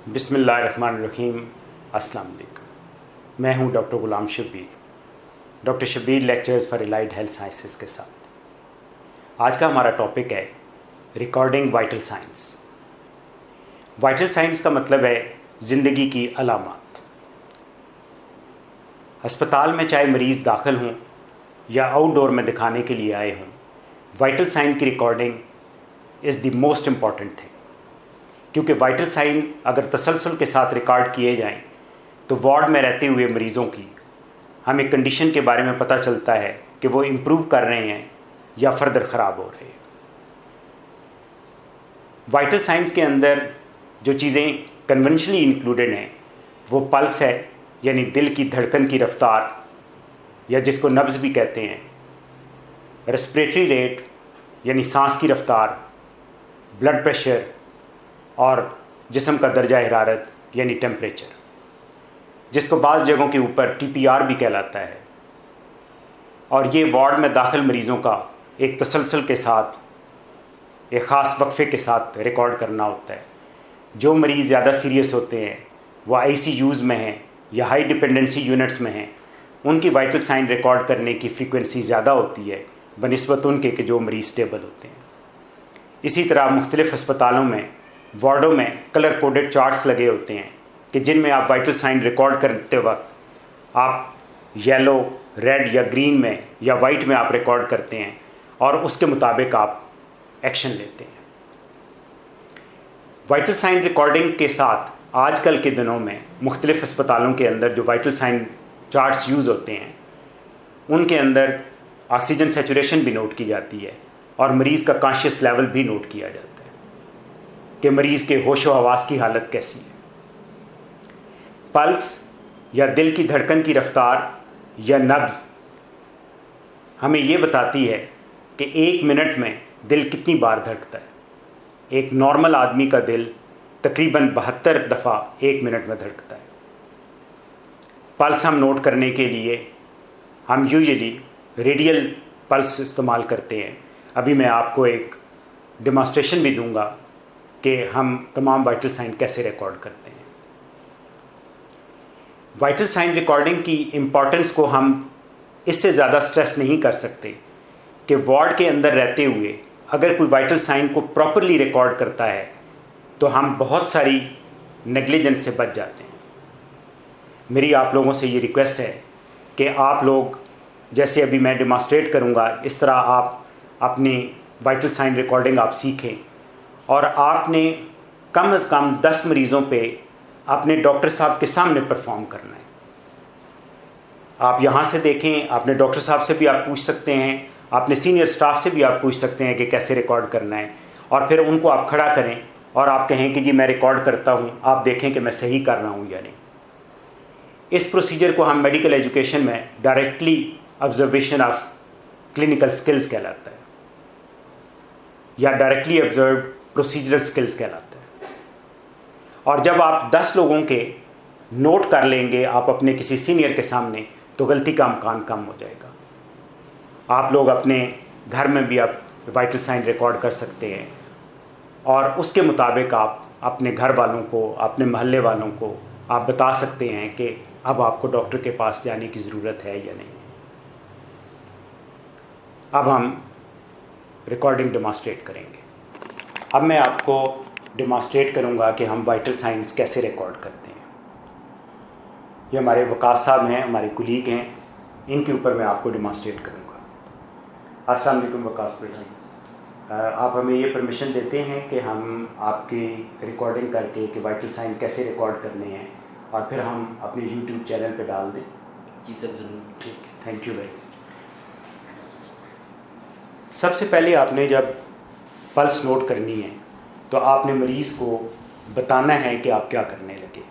बिस्मिल्लाहिर्रहमानिर्रहीम। अस्सलाम वालेकुम। मैं हूं doctor Ghulam Shabbir, doctor Shabbir lectures for allied health sciences के साथ। आज का हमारा टॉपिक है recording vital science. Vital science का मतलब है ज़िंदगी की अलामात। अस्पताल में चाहे मरीज़ दाखिल हों या आउटडोर में दिखाने के लिए आए हों, वाइटल साइन की recording is the most important thing. क्योंकि वाइटल साइन अगर तसलसल के साथ रिकॉर्ड किए जाएं तो वार्ड में रहते हुए मरीज़ों की हमें कंडीशन के बारे में पता चलता है कि वो इम्प्रूव कर रहे हैं या फर्दर ख़राब हो रहे हैं। वाइटल साइंस के अंदर जो चीज़ें कन्वेंशनली इंक्लूडेड हैं वो पल्स है, यानी दिल की धड़कन की रफ्तार या जिसको नब्ज़ भी कहते हैं, रेस्पिरेटरी रेट यानी सांस की रफ्तार, ब्लड प्रेशर और जिस्म का दर्जा हरारत यानी टेम्परेचर, जिसको बाज़ जगहों के ऊपर TPR भी कहलाता है। और ये वार्ड में दाखिल मरीज़ों का एक तसलसल के साथ, एक ख़ास वक्फे के साथ रिकॉर्ड करना होता है। जो मरीज़ ज़्यादा सीरियस होते हैं, वह ICUs में हैं या हाई डिपेंडेंसी यूनिट्स में हैं, उनकी वाइटल साइन रिकॉर्ड करने की फ्रीक्वेंसी ज़्यादा होती है बनिस्बत उनके कि जो मरीज़ स्टेबल होते हैं। इसी तरह मुख्तलिफ़ अस्पतालों में वार्डों में कलर कोडेड चार्ट्स लगे होते हैं कि जिनमें आप वाइटल साइन रिकॉर्ड करते वक्त आप येलो, रेड या ग्रीन में या वाइट में आप रिकॉर्ड करते हैं और उसके मुताबिक आप एक्शन लेते हैं। वाइटल साइन रिकॉर्डिंग के साथ आजकल के दिनों में मुख्तलिफ़ अस्पतालों के अंदर जो वाइटल साइन चार्ट्स यूज़ होते हैं उनके अंदर ऑक्सीजन सैचुरेशन भी नोट की जाती है और मरीज़ का कॉन्शियस लेवल भी नोट किया जाता है कि मरीज़ के होशो हवास की हालत कैसी है। पल्स या दिल की धड़कन की रफ्तार या नब्ज़ हमें ये बताती है कि 1 मिनट में दिल कितनी बार धड़कता है। एक नॉर्मल आदमी का दिल तकरीबन 72 दफ़ा 1 मिनट में धड़कता है। पल्स हम नोट करने के लिए हम यूजुअली रेडियल पल्स इस्तेमाल करते हैं। अभी मैं आपको एक डेमोंस्ट्रेशन भी दूंगा कि हम तमाम वाइटल साइन कैसे रिकॉर्ड करते हैं। वाइटल साइन रिकॉर्डिंग की इम्पॉर्टेंस को हम इससे ज़्यादा स्ट्रेस नहीं कर सकते कि वार्ड के अंदर रहते हुए अगर कोई वाइटल साइन को प्रॉपरली रिकॉर्ड करता है तो हम बहुत सारी नेग्लिजेंस से बच जाते हैं। मेरी आप लोगों से ये रिक्वेस्ट है कि आप लोग, जैसे अभी मैं डेमोंस्ट्रेट करूँगा, इस तरह आप अपनी वाइटल साइन रिकॉर्डिंग आप सीखें और आपने कम से कम 10 मरीज़ों पे अपने डॉक्टर साहब के सामने परफॉर्म करना है। आप यहाँ से देखें, अपने डॉक्टर साहब से भी आप पूछ सकते हैं, अपने सीनियर स्टाफ से भी आप पूछ सकते हैं कि कैसे रिकॉर्ड करना है, और फिर उनको आप खड़ा करें और आप कहें कि जी मैं रिकॉर्ड करता हूँ, आप देखें कि मैं सही कर रहा हूँ या नहीं। इस प्रोसीजर को हम मेडिकल एजुकेशन में directly observation of clinical skills कहलाता है या डायरेक्टली ऑब्जर्व प्रोसीजरल स्किल्स कहलाता है। और जब आप 10 लोगों के नोट कर लेंगे आप अपने किसी सीनियर के सामने, तो गलती का अमकान कम हो जाएगा। आप लोग अपने घर में भी आप वाइटल साइन रिकॉर्ड कर सकते हैं और उसके मुताबिक आप अपने घर वालों को, अपने मोहल्ले वालों को आप बता सकते हैं कि अब आपको डॉक्टर के पास जाने की ज़रूरत है या नहीं। अब हम रिकॉर्डिंग डेमोंस्ट्रेट करेंगे। अब मैं आपको डेमोंस्ट्रेट करूंगा कि हम वाइटल साइंस कैसे रिकॉर्ड करते हैं। ये हमारे वकास साहब हैं, हमारे कुलीग हैं, इनके ऊपर मैं आपको डेमोंस्ट्रेट करूंगा। अस्सलाम वालेकुम वकास भाई, आप हमें ये परमिशन देते हैं कि हम आपकी रिकॉर्डिंग करके कि वाइटल साइन कैसे रिकॉर्ड करने हैं और फिर हम अपने YouTube चैनल पे डाल दें? जी सर, ज़रूर। ठीक है, थैंक यू वेरी। सबसे पहले आपने जब पल्स नोट करनी है तो आपने मरीज़ को बताना है कि आप क्या करने लगे।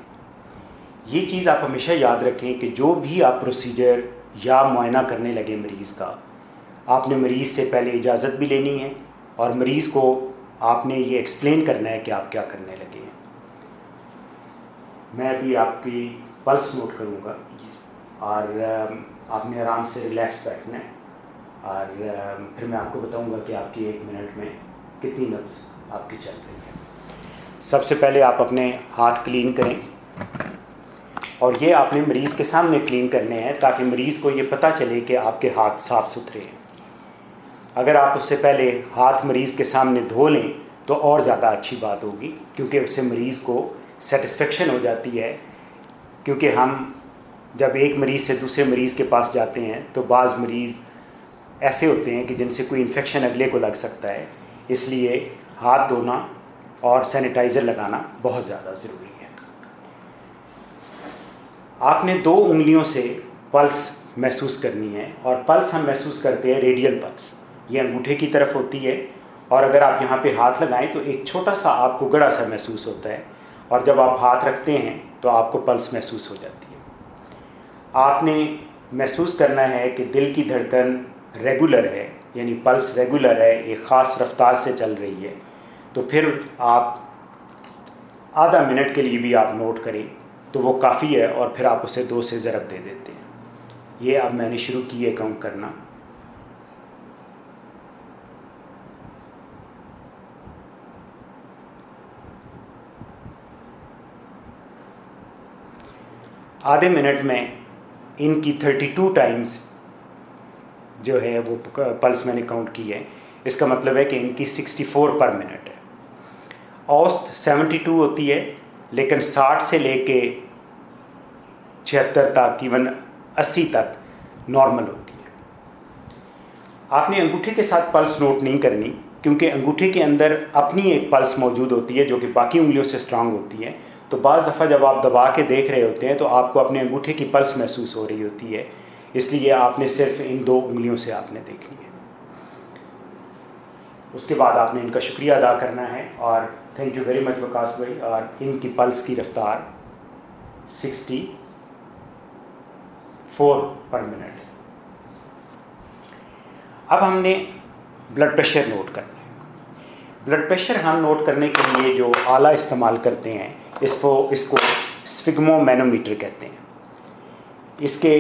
ये चीज़ आप हमेशा याद रखें कि जो भी आप प्रोसीजर या मुआयना करने लगे मरीज़ का, आपने मरीज़ से पहले इजाज़त भी लेनी है और मरीज़ को आपने ये एक्सप्लेन करना है कि आप क्या करने लगे हैं। मैं अभी आपकी पल्स नोट करूँगा और आपने आराम से रिलैक्स बैठना है और फिर मैं आपको बताऊँगा कि आपकी 1 मिनट में कितनी नब्ज़ आपकी चल रही है। सबसे पहले आप अपने हाथ क्लीन करें, और ये आपने मरीज़ के सामने क्लीन करने हैं ताकि मरीज़ को ये पता चले कि आपके हाथ साफ़ सुथरे हैं। अगर आप उससे पहले हाथ मरीज़ के सामने धो लें तो और ज़्यादा अच्छी बात होगी, क्योंकि उससे मरीज़ को सेटिस्फेक्शन हो जाती है। क्योंकि हम जब एक मरीज़ से दूसरे मरीज़ के पास जाते हैं तो बाज़ मरीज़ ऐसे होते हैं कि जिनसे कोई इन्फेक्शन अगले को लग सकता है, इसलिए हाथ धोना और सैनिटाइज़र लगाना बहुत ज़्यादा ज़रूरी है। आपने 2 उंगलियों से पल्स महसूस करनी है, और पल्स हम महसूस करते हैं रेडियल पल्स, ये अंगूठे की तरफ होती है, और अगर आप यहाँ पे हाथ लगाएं तो एक छोटा सा आपको गड़ा सा महसूस होता है, और जब आप हाथ रखते हैं तो आपको पल्स महसूस हो जाती है। आपने महसूस करना है कि दिल की धड़कन रेगुलर है, यानी पल्स रेगुलर है, एक ख़ास रफ्तार से चल रही है। तो फिर आप आधा मिनट के लिए भी आप नोट करें तो वो काफ़ी है, और फिर आप उसे 2 से ज़रब दे देते हैं। ये अब मैंने शुरू की है काउंट करना। आधे मिनट में इनकी 32 टाइम्स जो है वो पल्स मैंने काउंट की है। इसका मतलब है कि इनकी 64 पर मिनट है। औसत 72 होती है, लेकिन 60 से लेके 76 तक, इवन 80 तक नॉर्मल होती है। आपने अंगूठे के साथ पल्स नोट नहीं करनी, क्योंकि अंगूठे के अंदर अपनी एक पल्स मौजूद होती है जो कि बाकी उंगलियों से स्ट्रांग होती है। तो बाज़ दफ़ा जब आप दबा के देख रहे होते हैं तो आपको अपने अंगूठे की पल्स महसूस हो रही होती है, इसलिए आपने सिर्फ इन 2 उंगलियों से आपने देखनी है। उसके बाद आपने इनका शुक्रिया अदा करना है, और thank you very much Waqas भाई। और इनकी पल्स की रफ्तार 64 पर मिनट। अब हमने ब्लड प्रेशर नोट करना है। ब्लड प्रेशर हम नोट करने के लिए जो आला इस्तेमाल करते हैं इसको स्फिग्मोमैनोमीटर कहते हैं। इसके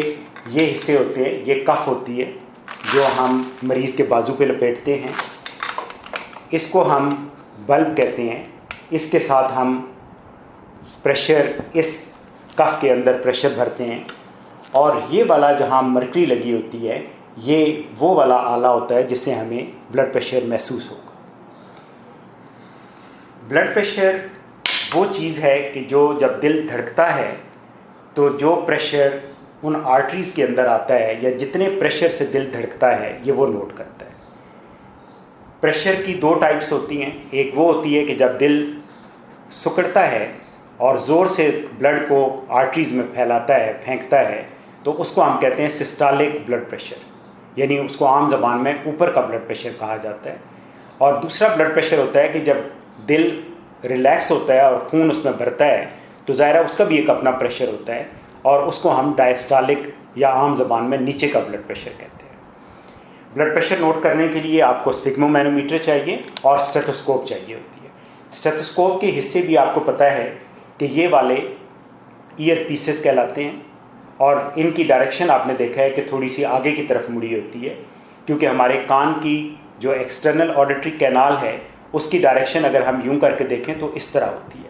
ये हिस्से होते हैं, ये कफ होती है जो हम मरीज़ के बाजू पे लपेटते हैं। इसको हम बल्ब कहते हैं। इसके साथ हम प्रेशर, इस कफ के अंदर प्रेशर भरते हैं, और ये वाला जहाँ मरकरी लगी होती है ये वो वाला आला होता है जिससे हमें ब्लड प्रेशर महसूस होगा। ब्लड प्रेशर वो चीज़ है कि जो जब दिल धड़कता है तो जो प्रेशर उन आर्टरीज़ के अंदर आता है, या जितने प्रेशर से दिल धड़कता है, ये वो नोट करता है। प्रेशर की 2 टाइप्स होती हैं। एक वो होती है कि जब दिल सिकुड़ता है और ज़ोर से ब्लड को आर्टरीज़ में फैलाता है, फेंकता है, तो उसको हम कहते हैं सिस्टोलिक ब्लड प्रेशर, यानी उसको आम ज़बान में ऊपर का ब्लड प्रेशर कहा जाता है। और दूसरा ब्लड प्रेशर होता है कि जब दिल रिलैक्स होता है और खून उसमें भरता है तो ज़ाहिर है उसका भी एक अपना प्रेशर होता है, और उसको हम डायस्टोलिक या आम ज़बान में नीचे का ब्लड प्रेशर कहते हैं। ब्लड प्रेशर नोट करने के लिए आपको स्फिग्मोमैनोमीटर चाहिए और स्टेथोस्कोप चाहिए होती है। स्टेथोस्कोप के हिस्से भी आपको पता है कि ये वाले ईयर पीसेस कहलाते हैं, और इनकी डायरेक्शन आपने देखा है कि थोड़ी सी आगे की तरफ मुड़ी होती है, क्योंकि हमारे कान की जो एक्सटर्नल ऑडिटरी कैनाल है उसकी डायरेक्शन अगर हम यूं करके देखें तो इस तरह होती है।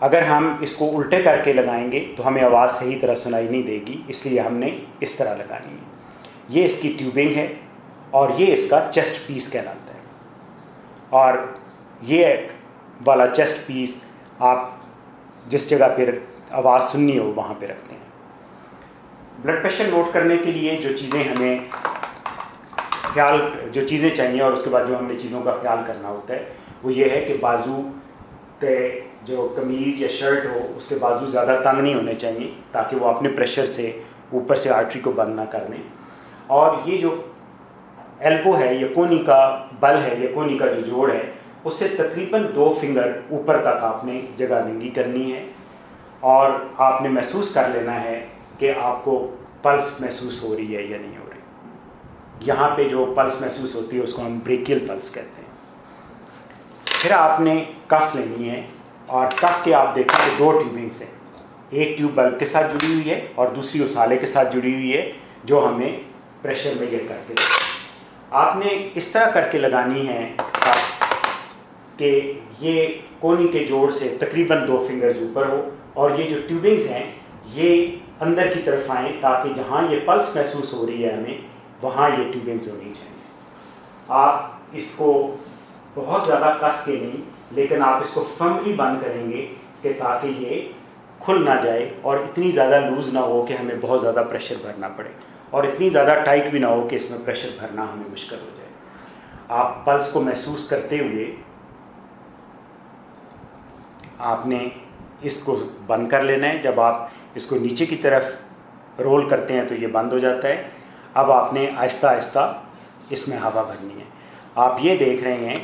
अगर हम इसको उल्टे करके लगाएंगे तो हमें आवाज़ सही तरह सुनाई नहीं देगी, इसलिए हमने इस तरह लगानी है। ये इसकी ट्यूबिंग है, और ये इसका चेस्ट पीस कहलाता है। और ये वाला चेस्ट पीस आप जिस जगह पर आवाज़ सुननी हो वहाँ पे रखते हैं। ब्लड प्रेशर नोट करने के लिए जो चीज़ें चाहिए और उसके बाद जो हमने चीज़ों का ख्याल करना होता है वो ये है कि बाजू के जो कमीज़ या शर्ट हो उसके बाजू ज़्यादा तंग नहीं होने चाहिए, ताकि वो अपने प्रेशर से ऊपर से आर्टरी को बंद ना कर दें। और ये जो एल्बो है, ये कोनी का बल है, ये कोनी का जो जोड़ है, उससे तकरीबन 2 फिंगर ऊपर तक आपने जगह नंगी करनी है, और आपने महसूस कर लेना है कि आपको पल्स महसूस हो रही है या नहीं हो रही। यहाँ पे जो पल्स महसूस होती है उसको हम ब्रेकियल पल्स कहते हैं। फिर आपने कफ लेनी है, और कफ के आप देखें कि 2 ट्यूबिंग्स हैं। एक ट्यूब बल्ब के साथ जुड़ी हुई है और दूसरी उस आले के साथ जुड़ी हुई है जो हमें प्रेशर मेजर करके आपने इस तरह करके लगानी है कफ कि ये कोनी के जोड़ से तकरीबन 2 फिंगर्स ऊपर हो और ये जो ट्यूबिंग्स हैं ये अंदर की तरफ आएँ ताकि जहाँ ये पल्स महसूस हो रही है हमें वहाँ ये ट्यूबिंग्स होनी चाहिए। आप इसको बहुत ज़्यादा कस के नहीं, लेकिन आप इसको फर्मली बंद करेंगे कि ताकि ये खुल ना जाए और इतनी ज़्यादा लूज़ ना हो कि हमें बहुत ज़्यादा प्रेशर भरना पड़े और इतनी ज़्यादा टाइट भी ना हो कि इसमें प्रेशर भरना हमें मुश्किल हो जाए। आप पल्स को महसूस करते हुए आपने इसको बंद कर लेना है। जब आप इसको नीचे की तरफ रोल करते हैं तो ये बंद हो जाता है। अब आपने आहिस्ता आहिस्ता इसमें हवा भरनी है। आप ये देख रहे हैं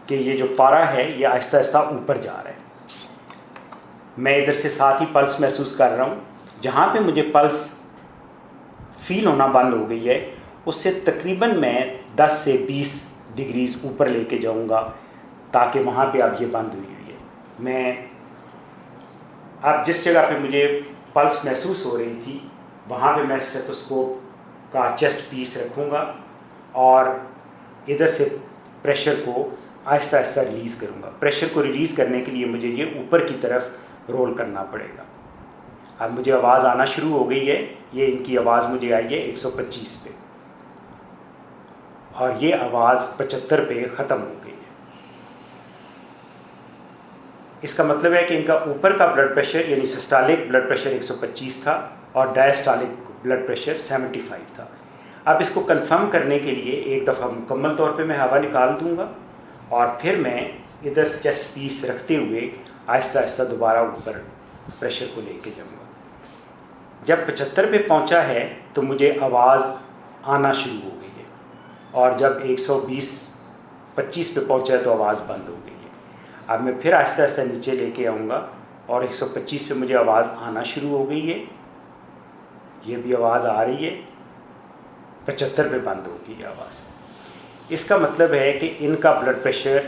कि ये जो पारा है ये आहिस्ता आहिस्ता ऊपर जा रहा है। मैं इधर से साथ ही पल्स महसूस कर रहा हूँ। जहाँ पे मुझे पल्स फील होना बंद हो गई है उससे तकरीबन मैं 10 से 20 डिग्रीज ऊपर लेके जाऊँगा ताकि वहाँ पे अब ये बंद हुई है। मैं अब जिस जगह पे मुझे पल्स महसूस हो रही थी वहाँ पे मैं स्टेथोस्कोप का चेस्ट पीस रखूँगा और इधर से प्रेशर को आहिस्ता आहिस्ता रिलीज़ करूँगा। प्रेशर को रिलीज़ करने के लिए मुझे ये ऊपर की तरफ रोल करना पड़ेगा। अब मुझे आवाज़ आना शुरू हो गई है। ये इनकी आवाज़ मुझे आई है 125 पे और ये आवाज़ 75 पे ख़त्म हो गई है। इसका मतलब है कि इनका ऊपर का ब्लड प्रेशर यानी सिस्टोलिक ब्लड प्रेशर 125 था और डायस्टोलिक ब्लड प्रेशर 75 था। अब इसको कंफर्म करने के लिए एक दफ़ा मुकम्मल तौर पे मैं हवा निकाल दूंगा और फिर मैं इधर चेस्ट पीस रखते हुए आहिस्ता आहिस्ता दोबारा ऊपर प्रेशर को लेके जाऊंगा। जब 75 पे पहुंचा है तो मुझे आवाज़ आना शुरू हो गई है और जब 120-25 पे पहुंचा है तो आवाज़ बंद हो गई है। अब मैं फिर आहिस्ता आहिस्ता नीचे लेके आऊँगा और 125 पे मुझे आवाज़ आना शुरू हो गई है। ये भी आवाज़ आ रही है। 75 पे बंद हो गई आवाज़। इसका मतलब है कि इनका ब्लड प्रेशर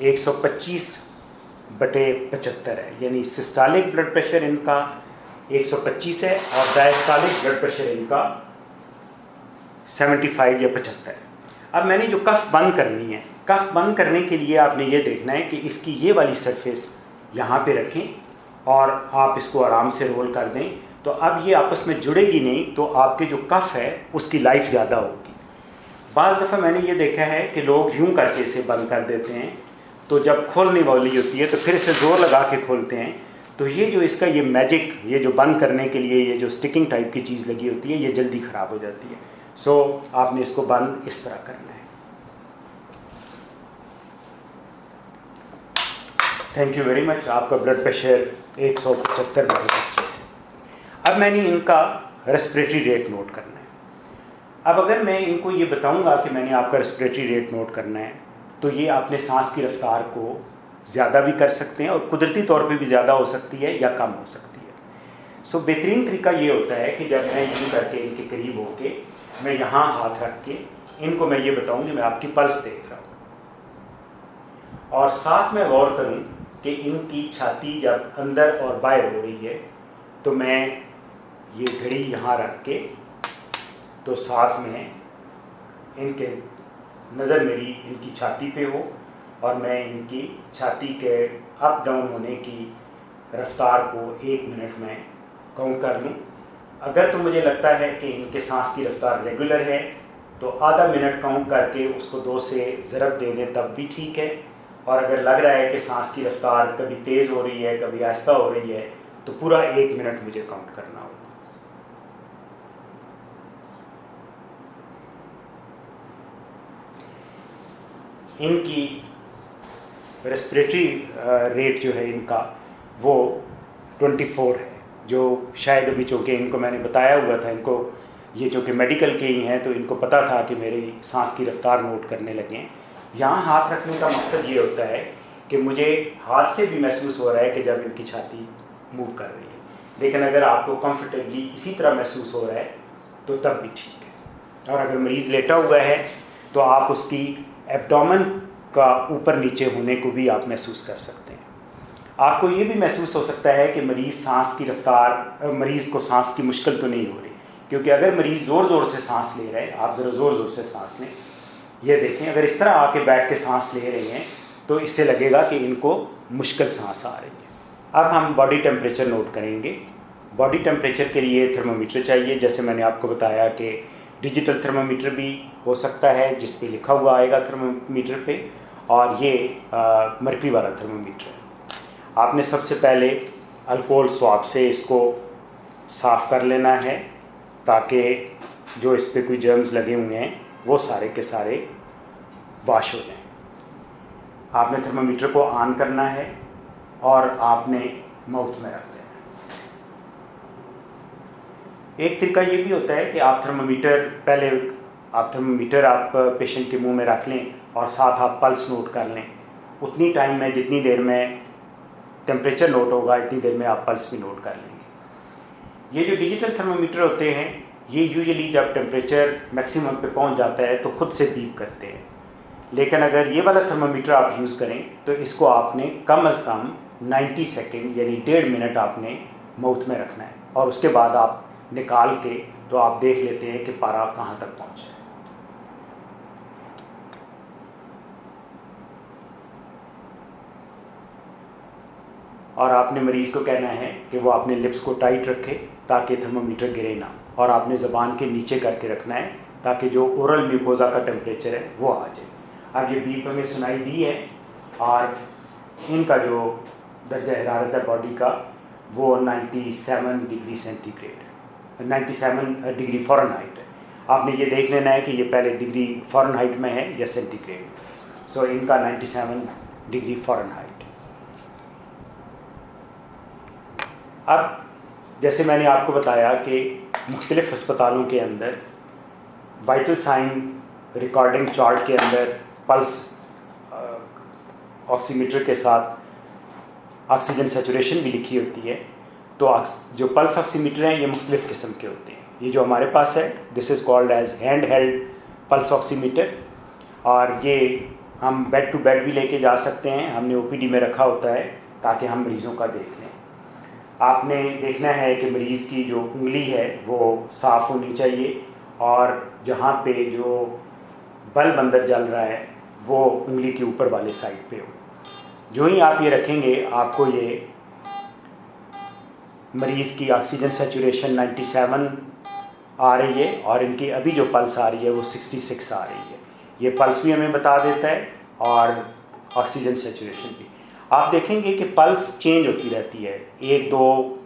125/75 है, यानी सिस्टोलिक ब्लड प्रेशर इनका 125 है और डायस्टोलिक ब्लड प्रेशर इनका 75 या 75 है। अब मैंने जो कफ बंद करनी है, कफ बंद करने के लिए आपने ये देखना है कि इसकी ये वाली सरफेस यहाँ पे रखें और आप इसको आराम से रोल कर दें। तो अब ये आपस में जुड़ेगी नहीं तो आपके जो कफ है उसकी लाइफ ज़्यादा होगी। बाज़ दफ़ा मैंने ये देखा है कि लोग यूँ करके इसे बंद कर देते हैं, तो जब खोलने वाली होती है तो फिर इसे ज़ोर लगा के खोलते हैं। तो ये जो इसका ये मैजिक, ये जो बंद करने के लिए ये जो स्टिकिंग टाइप की चीज़ लगी होती है, ये जल्दी ख़राब हो जाती है। सो आपने इसको बंद इस तरह करना है। Thank you very much. आपका ब्लड प्रेशर 175/25 है। अब मैंने इनका रेस्पिरेटरी रेट नोट करना है। अब अगर मैं इनको ये बताऊंगा कि मैंने आपका रेस्पिरेटरी रेट नोट करना है तो ये अपने सांस की रफ्तार को ज़्यादा भी कर सकते हैं और कुदरती तौर पे भी ज़्यादा हो सकती है या कम हो सकती है। सो बेहतरीन तरीका ये होता है कि जब मैं यूँ करके इनके करीब होके मैं यहाँ हाथ रख के इनको मैं ये बताऊँ कि मैं आपकी पल्स देख रहा हूँ और साथ में गौर करूँ कि इनकी छाती जब अंदर और बाहर हो रही है तो मैं ये घड़ी यहाँ रख के तो साथ में इनके नज़र मेरी इनकी छाती पे हो और मैं इनकी छाती के अप डाउन होने की रफ्तार को 1 मिनट में काउंट कर लूँ। अगर तो मुझे लगता है कि इनके सांस की रफ्तार रेगुलर है तो आधा मिनट काउंट करके उसको 2 से ज़रब दे दें तब भी ठीक है। और अगर लग रहा है कि सांस की रफ्तार कभी तेज़ हो रही है कभी आहिस्ता हो रही है तो पूरा 1 मिनट मुझे काउंट करना होगा। इनकी रेस्पिरेटरी रेट जो है इनका वो 24 है, जो शायद अभी चूँकि इनको मैंने बताया हुआ था, इनको ये जो कि मेडिकल के ही हैं तो इनको पता था कि मेरी सांस की रफ्तार नोट करने लगे हैं। यहाँ हाथ रखने का मकसद ये होता है कि मुझे हाथ से भी महसूस हो रहा है कि जब इनकी छाती मूव कर रही है, लेकिन अगर आपको कंफर्टेबली इसी तरह महसूस हो रहा है तो तब भी ठीक है। और अगर मरीज़ लेटा हुआ है तो आप उसकी एब्डोमेन का ऊपर नीचे होने को भी आप महसूस कर सकते हैं। आपको ये भी महसूस हो सकता है कि मरीज़ को सांस की मुश्किल तो नहीं हो रही, क्योंकि अगर मरीज़ ज़ोर ज़ोर से सांस ले रहे हैं, आप ज़रा ज़ोर ज़ोर से सांस लें। ये देखें, अगर इस तरह आके बैठ के सांस ले रहे हैं तो इससे लगेगा कि इनको मुश्किल सांस आ रही है। अब हम बॉडी टेम्परेचर नोट करेंगे। बॉडी टेम्परेचर के लिए थर्मोमीटर चाहिए। जैसे मैंने आपको बताया कि डिजिटल थर्मोमीटर भी हो सकता है जिस पे लिखा हुआ आएगा थर्मोमीटर पे, और ये मरकरी वाला थर्मोमीटर है। आपने सबसे पहले अल्कोहल स्वाब से इसको साफ़ कर लेना है ताकि जो इस पे कोई जर्म्स लगे हुए हैं वो सारे के सारे वाश हो जाएं। आपने थर्मोमीटर को ऑन करना है और आपने माउथ में रख देना है। एक तरीका ये भी होता है कि आप थर्मोमीटर आप पेशेंट के मुंह में रख लें और साथ आप पल्स नोट कर लें। उतनी टाइम में, जितनी देर में टेम्परेचर नोट होगा, इतनी देर में आप पल्स भी नोट कर लेंगे। ये जो डिजिटल थर्मोमीटर होते हैं ये यूजुअली जब टेम्परेचर मैक्सिमम पे पहुंच जाता है तो खुद से बीप करते हैं, लेकिन अगर ये वाला थर्मोमीटर आप यूज़ करें तो इसको आपने कम से कम 90 सेकेंड यानी 1.5 मिनट आपने माउथ में रखना है, और उसके बाद आप निकाल के तो आप देख लेते हैं कि पारा कहाँ तक पहुँचा है। और आपने मरीज़ को कहना है कि वो अपने लिप्स को टाइट रखे ताकि थर्मोमीटर गिरे ना, और आपने ज़बान के नीचे करके रखना है ताकि जो ओरल म्यूकोजा का टेम्परेचर है वो आ जाए। अब ये बीप हमें सुनाई दी है और इनका जो दर्जा हरारत है बॉडी का वो 97 डिग्री सेंटीग्रेड है, 97 डिग्री फ़ारेनहाइट है। आपने ये देख लेना है कि ये पहले डिग्री फ़ारेनहाइट में है या सेंटीग्रेड में। सो इनका 97 डिग्री फ़ारेनहाइट। अब जैसे मैंने आपको बताया कि मुख्तलिफ़ अस्पतालों के अंदर वाइटल साइन रिकॉर्डिंग चार्ट के अंदर पल्स ऑक्सीमीटर के साथ ऑक्सीजन सैचुरेशन भी लिखी होती है। तो जो पल्स ऑक्सीमीटर हैं ये मुख्तलिफ़ किस्म के होते हैं। ये जो हमारे पास है this is called as hand held pulse oximeter, और ये हम बेड टू बेड भी लेके जा सकते हैं। हमने ओपीडी में रखा होता है ताकि हम मरीज़ों का देख लें। आपने देखना है कि मरीज़ की जो उंगली है वो साफ़ होनी चाहिए, और जहाँ पे जो बल्ब अंदर जल रहा है वो उंगली के ऊपर वाले साइड पे हो। जो ही आप ये रखेंगे आपको ये मरीज़ की ऑक्सीजन सैचुरेशन 97 आ रही है, और इनकी अभी जो पल्स आ रही है वो 66 आ रही है। ये पल्स भी हमें बता देता है और ऑक्सीजन सैचुरेशन भी। आप देखेंगे कि पल्स चेंज होती रहती है, 1-2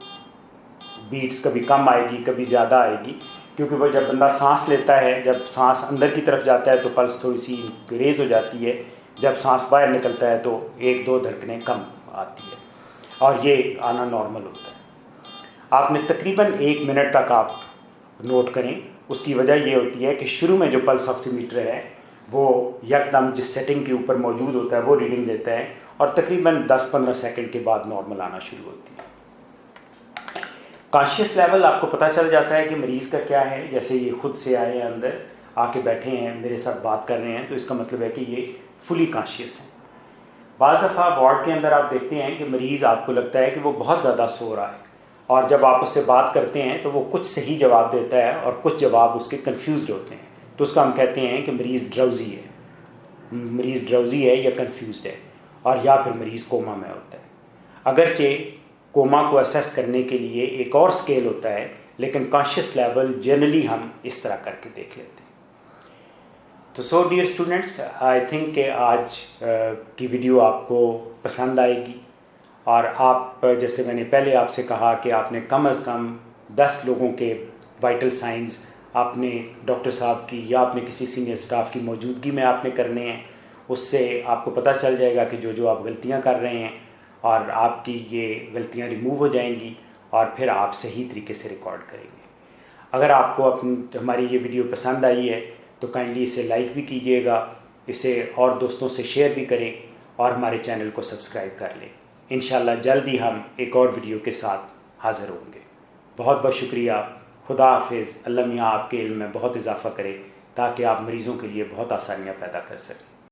बीट्स कभी कम आएगी कभी ज़्यादा आएगी, क्योंकि वो जब बंदा सांस लेता है, जब सांस अंदर की तरफ जाता है तो पल्स थोड़ी सी रेज हो जाती है, जब सांस बाहर निकलता है तो 1-2 धड़कनें कम आती है, और ये आना नॉर्मल होता है। आपने तकरीबन 1 मिनट तक आप नोट करें। उसकी वजह ये होती है कि शुरू में जो पल्स ऑक्सीमीटर है वो यकदम जिस सेटिंग के ऊपर मौजूद होता है वो रीडिंग देता है, और तकरीबन 10-15 सेकंड के बाद नॉर्मल आना शुरू होती है। कॉन्शियस लेवल आपको पता चल जाता है कि मरीज़ का क्या है। जैसे ये खुद से आए हैं, अंदर आके बैठे हैं, मेरे साथ बात कर रहे हैं, तो इसका मतलब है कि ये फुली कॉन्शियस हैं। बाज़ दफ़ा वार्ड के अंदर आप देखते हैं कि मरीज़ आपको लगता है कि वो बहुत ज़्यादा सो रहा है, और जब आप उससे बात करते हैं तो वो कुछ सही जवाब देता है और कुछ जवाब उसके कन्फ्यूज़ होते हैं। तो उसका हम कहते हैं कि मरीज़ ड्राउजी है या कन्फ्यूज़ है, और या फिर मरीज़ कोमा में होता है। अगरचे कोमा को असेस करने के लिए एक और स्केल होता है, लेकिन कॉन्शियस लेवल जनरली हम इस तरह करके देख लेते हैं। तो so dear students, I think कि आज की वीडियो आपको पसंद आएगी, और आप जैसे मैंने पहले आपसे कहा कि आपने कम से कम 10 लोगों के वाइटल साइंस आपने डॉक्टर साहब की या आपने किसी सीनियर स्टाफ की मौजूदगी में आपने करने हैं। उससे आपको पता चल जाएगा कि जो आप गलतियां कर रहे हैं, और आपकी ये गलतियां रिमूव हो जाएंगी, और फिर आप सही तरीके से रिकॉर्ड करेंगे। अगर आपको हमारी ये वीडियो पसंद आई है तो काइंडली इसे लाइक भी कीजिएगा, इसे और दोस्तों से शेयर भी करें, और हमारे चैनल को सब्सक्राइब कर लें। इंशाल्लाह जल्द ही हम एक और वीडियो के साथ हाज़िर होंगे। बहुत बहुत शुक्रिया। खुदा हाफिज़। अल्लाह मियाँ आपके इल्म में बहुत इजाफ़ा करे ताकि आप मरीज़ों के लिए बहुत आसानियाँ पैदा कर सकें।